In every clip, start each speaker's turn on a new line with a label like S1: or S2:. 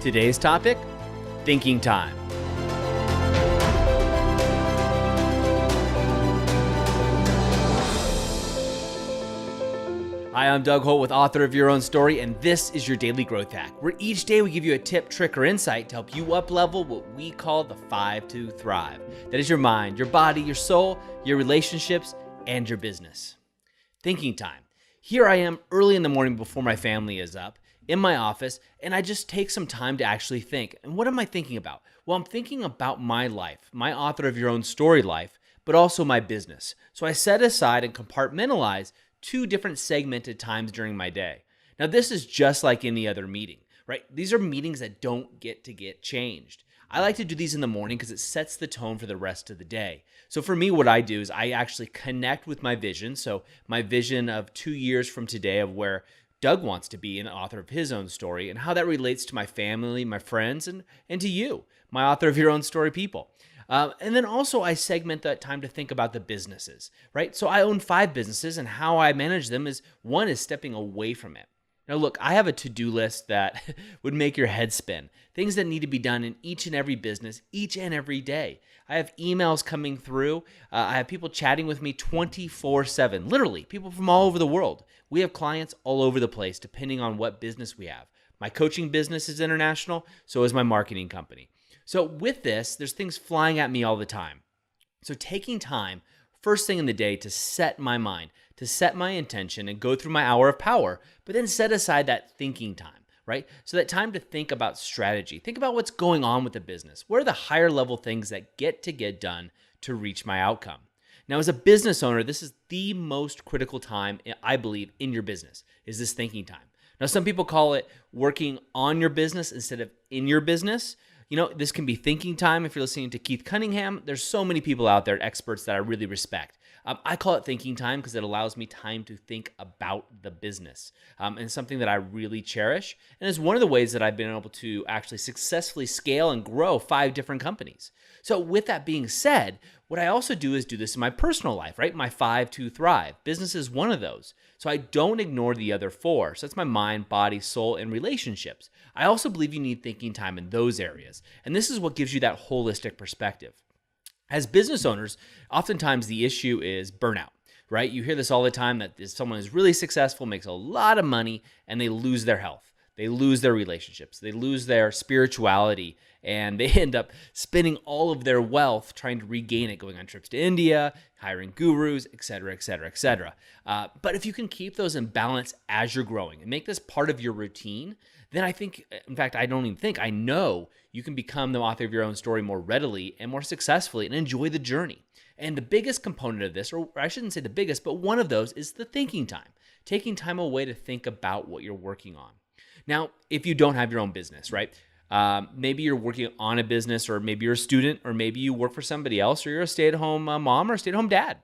S1: Today's topic, thinking time. Hi, I'm Doug Holt, author of Your Own Story, and this is your Daily Growth Hack, where each day we give you a tip, trick, or insight to help you up-level what we call the 5 to Thrive. That is your mind, your body, your soul, your relationships, and your business. Thinking time. Here I am early in the morning before my family is up, in my office, and I just take some time to actually think. And what am I thinking about? Well, I'm thinking about my life, my author of Your Own Story life, but also my business. So I set aside and compartmentalize 2 different segmented times during my day. Now, this is just like any other meeting, right? These are meetings that don't get changed. I like to do these in the morning because it sets the tone for the rest of the day. So for me, what I do is I actually connect with my vision. So my vision of 2 years from today of where Doug wants to be an author of his own story and how that relates to my family, my friends, and to you, my author of your own story people. And then also I segment that time to think about the businesses, right? So I own 5 businesses, and how I manage them is one is stepping away from it. Now look, I have a to-do list that would make your head spin. Things that need to be done in each and every business, each and every day. I have emails coming through. I have people chatting with me 24/7, literally people from all over the world. We have clients all over the place depending on what business we have. My coaching business is international, so is my marketing company. So with this, there's things flying at me all the time. So taking time first thing in the day to set my mind, to set my intention and go through my hour of power, but then set aside that thinking time, right? So that time to think about strategy, think about what's going on with the business. What are the higher level things that get done to reach my outcome? Now, as a business owner, this is the most critical time, I believe, in your business, is this thinking time. Now, some people call it working on your business instead of in your business. You know, this can be thinking time. If you're listening to Keith Cunningham, there's so many people out there, experts that I really respect. I call it thinking time because it allows me time to think about the business, and something that I really cherish. And it's one of the ways that I've been able to actually successfully scale and grow 5 different companies. So with that being said, what I also do is do this in my personal life, right? My 5 to Thrive. Business is one of those. So I don't ignore the other 4. So that's my mind, body, soul, and relationships. I also believe you need thinking time in those areas. And this is what gives you that holistic perspective. As business owners, oftentimes the issue is burnout, right? You hear this all the time that someone is really successful, makes a lot of money, and they lose their health. They lose their relationships. They lose their spirituality, and they end up spending all of their wealth trying to regain it, going on trips to India, hiring gurus, et cetera, et cetera, et cetera. But if you can keep those in balance as you're growing and make this part of your routine, then I think, in fact, I don't even think, I know you can become the author of your own story more readily and more successfully and enjoy the journey. And the biggest component of this, or I shouldn't say the biggest, but one of those is the thinking time, taking time away to think about what you're working on. Now, if you don't have your own business, right? Maybe you're working on a business, or maybe you're a student, or maybe you work for somebody else, or you're a stay-at-home mom or a stay-at-home dad.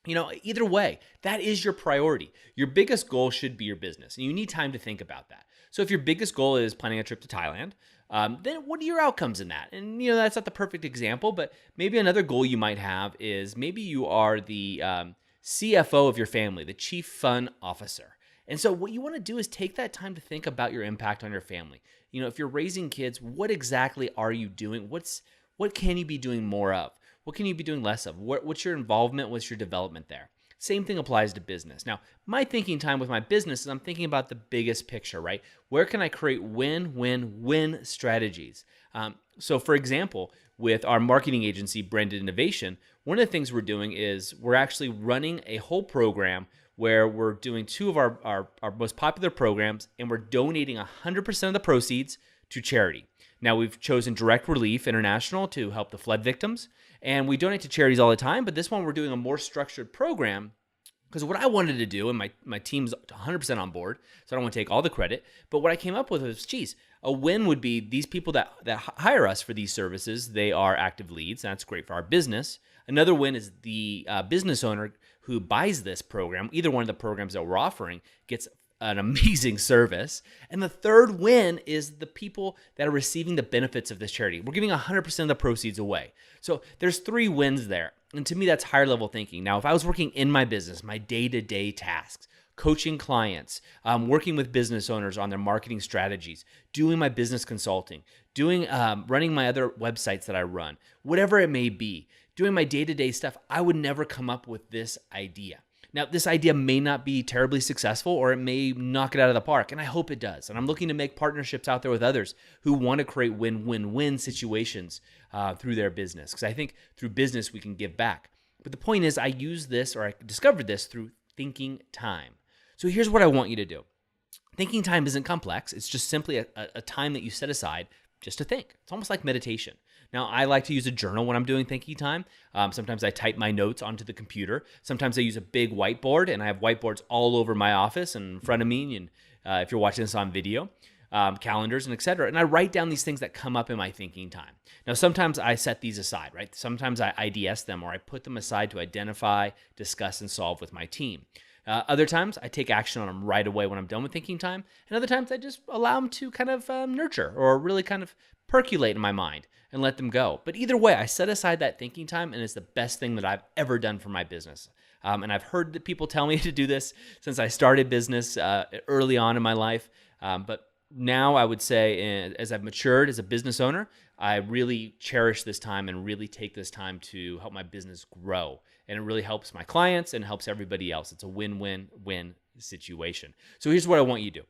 S1: You know, either way, that is your priority. Your biggest goal should be your business, and you need time to think about that. So if your biggest goal is planning a trip to Thailand, then what are your outcomes in that? And, you know, that's not the perfect example, but maybe another goal you might have is maybe you are the CFO of your family, the chief fun officer. And so what you want to do is take that time to think about your impact on your family. You know, if you're raising kids, what exactly are you doing? What can you be doing more of? What can you be doing less of? What's your involvement? What's your development there? Same thing applies to business. Now, my thinking time with my business is I'm thinking about the biggest picture, right? Where can I create win-win-win strategies? So for example, with our marketing agency, Branded Innovation, one of the things we're doing is we're actually running a whole program where we're doing 2 of our most popular programs, and we're donating 100% of the proceeds to charity. Now, we've chosen Direct Relief International to help the flood victims, and we donate to charities all the time, but this one we're doing a more structured program because what I wanted to do, and my team's 100% on board, so I don't want to take all the credit, but what I came up with was, geez, a win would be these people that hire us for these services, they are active leads, and that's great for our business. Another win is the business owner who buys this program, either one of the programs that we're offering, gets an amazing service. And the third win is the people that are receiving the benefits of this charity. We're giving 100% of the proceeds away. So there's 3 wins there. And to me, that's higher level thinking. Now, if I was working in my business, my day-to-day tasks, coaching clients, working with business owners on their marketing strategies, doing my business consulting, running my other websites that I run, whatever it may be, doing my day-to-day stuff, I would never come up with this idea. Now, this idea may not be terribly successful, or it may knock it out of the park, and I hope it does. And I'm looking to make partnerships out there with others who want to create win-win-win situations through their business, because I think through business we can give back. But the point is, I discovered this through thinking time. So here's what I want you to do. Thinking time isn't complex. It's just simply a time that you set aside just to think. It's almost like meditation. Now, I like to use a journal when I'm doing thinking time. Sometimes I type my notes onto the computer. Sometimes I use a big whiteboard, and I have whiteboards all over my office and in front of me, and if you're watching this on video, calendars and etc. And I write down these things that come up in my thinking time. Now, sometimes I set these aside, right? Sometimes I IDS them, or I put them aside to identify, discuss, and solve with my team. Other times, I take action on them right away when I'm done with thinking time. And other times, I just allow them to kind of nurture or really kind of percolate in my mind and let them go. But either way, I set aside that thinking time, and it's the best thing that I've ever done for my business. And I've heard that people tell me to do this since I started business early on in my life. But now I would say, as I've matured as a business owner, I really cherish this time and really take this time to help my business grow. And it really helps my clients and helps everybody else. It's a win-win-win situation. So here's what I want you to do.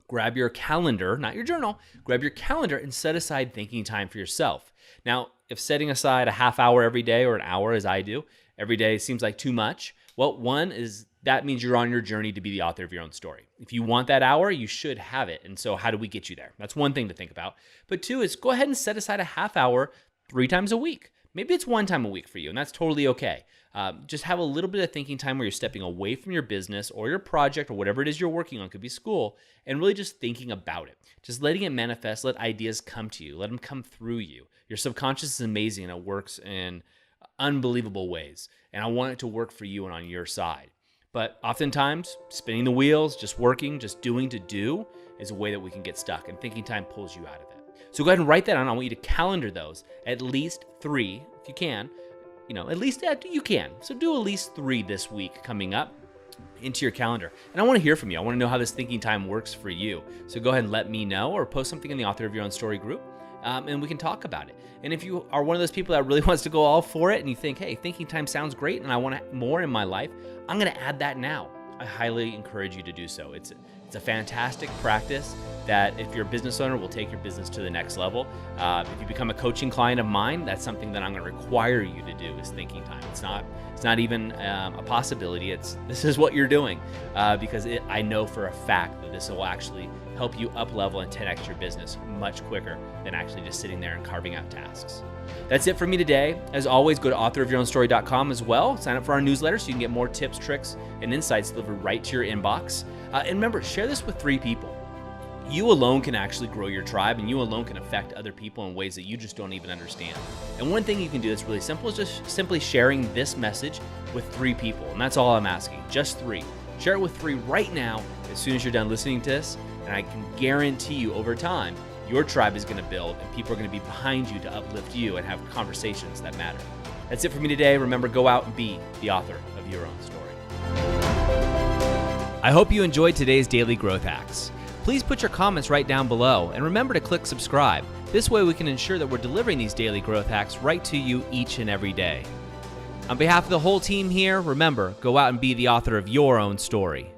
S1: Grab your calendar, not your journal, grab your calendar and set aside thinking time for yourself. Now, if setting aside a half hour every day or an hour, as I do, every day seems like too much, well, one is that means you're on your journey to be the author of your own story. If you want that hour, you should have it. And so how do we get you there? That's one thing to think about. But two is go ahead and set aside a half hour 3 times a week. Maybe it's 1 time a week for you, and that's totally okay. Just have a little bit of thinking time where you're stepping away from your business or your project or whatever it is you're working on, could be school, and really just thinking about it. Just letting it manifest, let ideas come to you, let them come through you. Your subconscious is amazing, and it works in unbelievable ways, and I want it to work for you and on your side. But oftentimes, spinning the wheels, just working, just doing to do is a way that we can get stuck, and thinking time pulls you out of it. So go ahead and write that on. I want you to calendar those, at least 3, if you can. At least you can. So do at least 3 this week coming up into your calendar. And I want to hear from you. I want to know how this thinking time works for you. So go ahead and let me know, or post something in the Author of Your Own Story group, and we can talk about it. And if you are one of those people that really wants to go all for it, and you think, hey, thinking time sounds great and I want more in my life, I'm going to add that now. I highly encourage you to do so. It's a fantastic practice that if you're a business owner will take your business to the next level. If you become a coaching client of mine, that's something that I'm going to require you to do is thinking time. It's not even a possibility. This is what you're doing because I know for a fact that this will actually help you up level and 10x your business much quicker than actually just sitting there and carving out tasks. That's it for me today. As always, go to authorofyourownstory.com as well. Sign up for our newsletter so you can get more tips, tricks, and insights delivered right to your inbox. And remember, share this with 3 people. You alone can actually grow your tribe, and you alone can affect other people in ways that you just don't even understand. And one thing you can do that's really simple is just simply sharing this message with 3 people. And that's all I'm asking, just 3. Share it with 3 right now as soon as you're done listening to this. And I can guarantee you over time, your tribe is going to build and people are going to be behind you to uplift you and have conversations that matter. That's it for me today. Remember, go out and be the author of your own story. I hope you enjoyed today's Daily Growth Hacks. Please put your comments right down below and remember to click subscribe. This way we can ensure that we're delivering these Daily Growth Hacks right to you each and every day. On behalf of the whole team here, remember, go out and be the author of your own story.